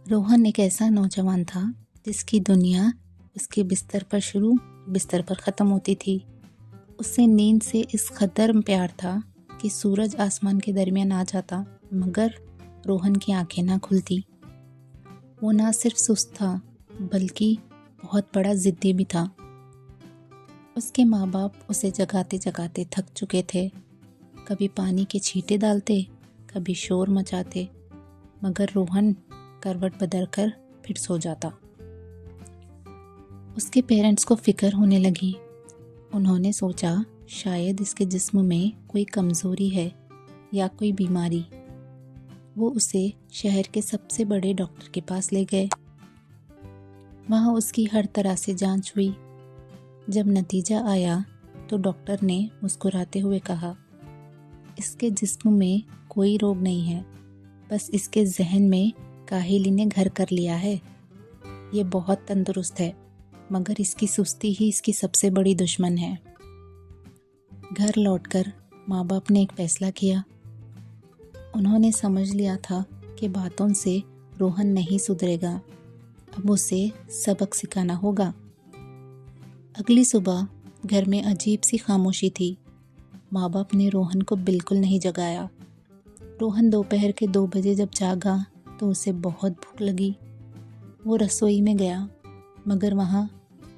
रोहन एक ऐसा नौजवान था जिसकी दुनिया उसके बिस्तर पर शुरू, बिस्तर पर ख़त्म होती थी। उसे नींद से इस कदर प्यार था कि सूरज आसमान के दरमियान आ जाता, मगर रोहन की आंखें ना खुलती। वो ना सिर्फ सुस्त था, बल्कि बहुत बड़ा ज़िद्दी भी था। उसके माँ बाप उसे जगाते जगाते थक चुके थे। कभी पानी के छींटे डालते, कभी शोर मचाते, मगर रोहन करवट बदलकर फिर सो जाता। उसके पेरेंट्स को फिक्र होने लगी। उन्होंने सोचा शायद इसके जिस्म में कोई कमज़ोरी है या कोई बीमारी। वो उसे शहर के सबसे बड़े डॉक्टर के पास ले गए। वहाँ उसकी हर तरह से जांच हुई। जब नतीजा आया तो डॉक्टर ने मुस्कुराते हुए कहा, इसके जिस्म में कोई रोग नहीं है, बस इसके जहन में काहिली ने घर कर लिया है। ये बहुत तंदुरुस्त है, मगर इसकी सुस्ती ही इसकी सबसे बड़ी दुश्मन है। घर लौटकर माँ बाप ने एक फैसला किया। उन्होंने समझ लिया था कि बातों से रोहन नहीं सुधरेगा, अब उसे सबक सिखाना होगा। अगली सुबह घर में अजीब सी खामोशी थी। माँ बाप ने रोहन को बिल्कुल नहीं जगाया। रोहन दोपहर के 2 बजे जब जागा तो उसे बहुत भूख लगी। वो रसोई में गया, मगर वहाँ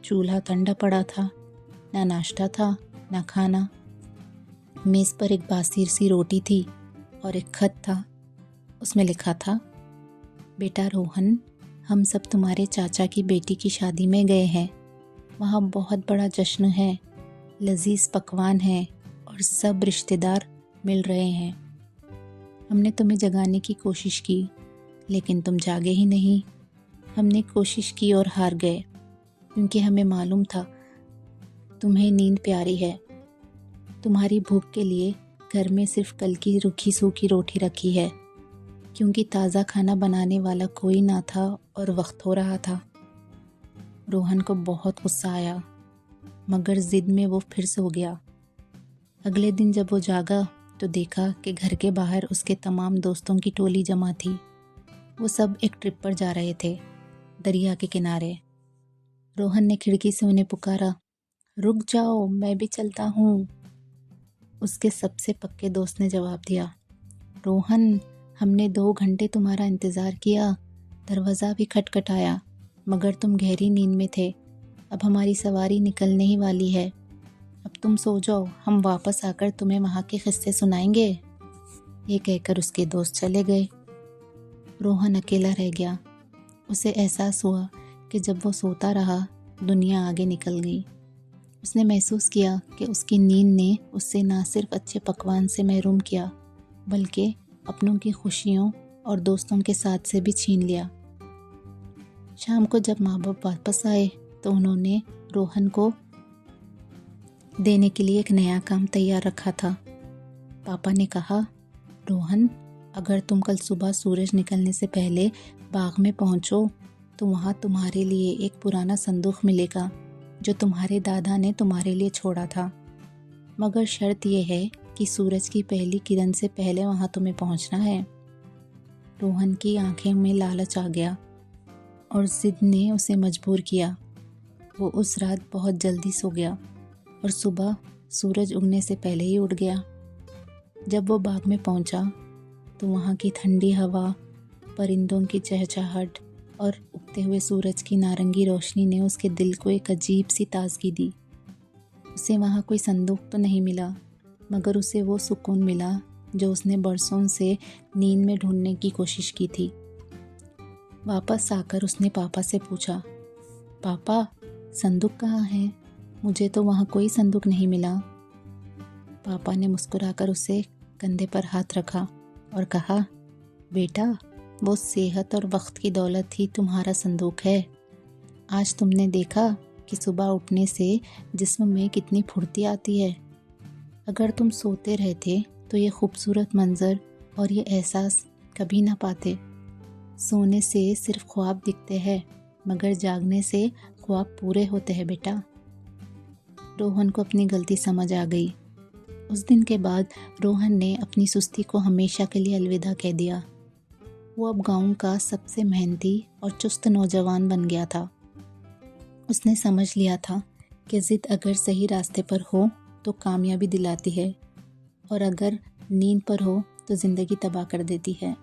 चूल्हा ठंडा पड़ा था। ना नाश्ता था, ना खाना। मेज़ पर एक बासी सी रोटी थी और एक खत था। उसमें लिखा था, बेटा रोहन, हम सब तुम्हारे चाचा की बेटी की शादी में गए हैं। वहाँ बहुत बड़ा जश्न है, लजीज पकवान है और सब रिश्तेदार मिल रहे हैं। हमने तुम्हें जगाने की कोशिश की, लेकिन तुम जागे ही नहीं। हमने कोशिश की और हार गए, क्योंकि हमें मालूम था तुम्हें नींद प्यारी है। तुम्हारी भूख के लिए घर में सिर्फ कल की रूखी सूखी रोटी रखी है, क्योंकि ताज़ा खाना बनाने वाला कोई ना था और वक्त हो रहा था। रोहन को बहुत गुस्सा आया, मगर जिद में वो फिर सो गया। अगले दिन जब वो जागा तो देखा कि घर के बाहर उसके तमाम दोस्तों की टोली जमा थी। वो सब एक ट्रिप पर जा रहे थे, दरिया के किनारे। रोहन ने खिड़की से उन्हें पुकारा, रुक जाओ, मैं भी चलता हूँ। उसके सबसे पक्के दोस्त ने जवाब दिया, रोहन, हमने 2 घंटे तुम्हारा इंतज़ार किया, दरवाज़ा भी खटखटाया, मगर तुम गहरी नींद में थे। अब हमारी सवारी निकलने ही वाली है। अब तुम सो जाओ, हम वापस आकर तुम्हें वहाँ के किस्से सुनाएंगे। ये कहकर उसके दोस्त चले गए। रोहन अकेला रह गया। उसे एहसास हुआ कि जब वो सोता रहा, दुनिया आगे निकल गई। उसने महसूस किया कि उसकी नींद ने उससे ना सिर्फ अच्छे पकवान से महरूम किया, बल्कि अपनों की खुशियों और दोस्तों के साथ से भी छीन लिया। शाम को जब माँ बाप वापस आए तो उन्होंने रोहन को देने के लिए एक नया काम तैयार रखा था। पापा ने कहा, रोहन, अगर तुम कल सुबह सूरज निकलने से पहले बाग में पहुंचो तो वहाँ तुम्हारे लिए एक पुराना संदूक मिलेगा जो तुम्हारे दादा ने तुम्हारे लिए छोड़ा था। मगर शर्त यह है कि सूरज की पहली किरण से पहले वहाँ तुम्हें पहुँचना है। रोहन की आंखें में लालच आ गया और जिद ने उसे मजबूर किया। वो उस रात बहुत जल्दी सो गया और सुबह सूरज उगने से पहले ही उठ गया। जब वो बाग में पहुंचा तो वहाँ की ठंडी हवा, परिंदों की चहचहाहट और उगते हुए सूरज की नारंगी रोशनी ने उसके दिल को एक अजीब सी ताजगी दी। उसे वहाँ कोई संदूक तो नहीं मिला, मगर उसे वो सुकून मिला जो उसने बरसों से नींद में ढूंढने की कोशिश की थी। वापस आकर उसने पापा से पूछा, पापा, संदूक कहाँ है? मुझे तो वहाँ कोई संदूक नहीं मिला। पापा ने मुस्कुराकर उसे कंधे पर हाथ रखा और कहा, बेटा, वो सेहत और वक्त की दौलत ही तुम्हारा संदूक है। आज तुमने देखा कि सुबह उठने से जिस्म में कितनी फुर्ती आती है। अगर तुम सोते रहते तो ये खूबसूरत मंजर और ये एहसास कभी ना पाते। सोने से सिर्फ ख्वाब दिखते हैं, मगर जागने से ख्वाब पूरे होते हैं बेटा। रोहन को अपनी गलती समझ आ गई। उस दिन के बाद रोहन ने अपनी सुस्ती को हमेशा के लिए अलविदा कह दिया। वो अब गांव का सबसे मेहनती और चुस्त नौजवान बन गया था। उसने समझ लिया था कि ज़िद अगर सही रास्ते पर हो तो कामयाबी दिलाती है और अगर नींद पर हो तो ज़िंदगी तबाह कर देती है।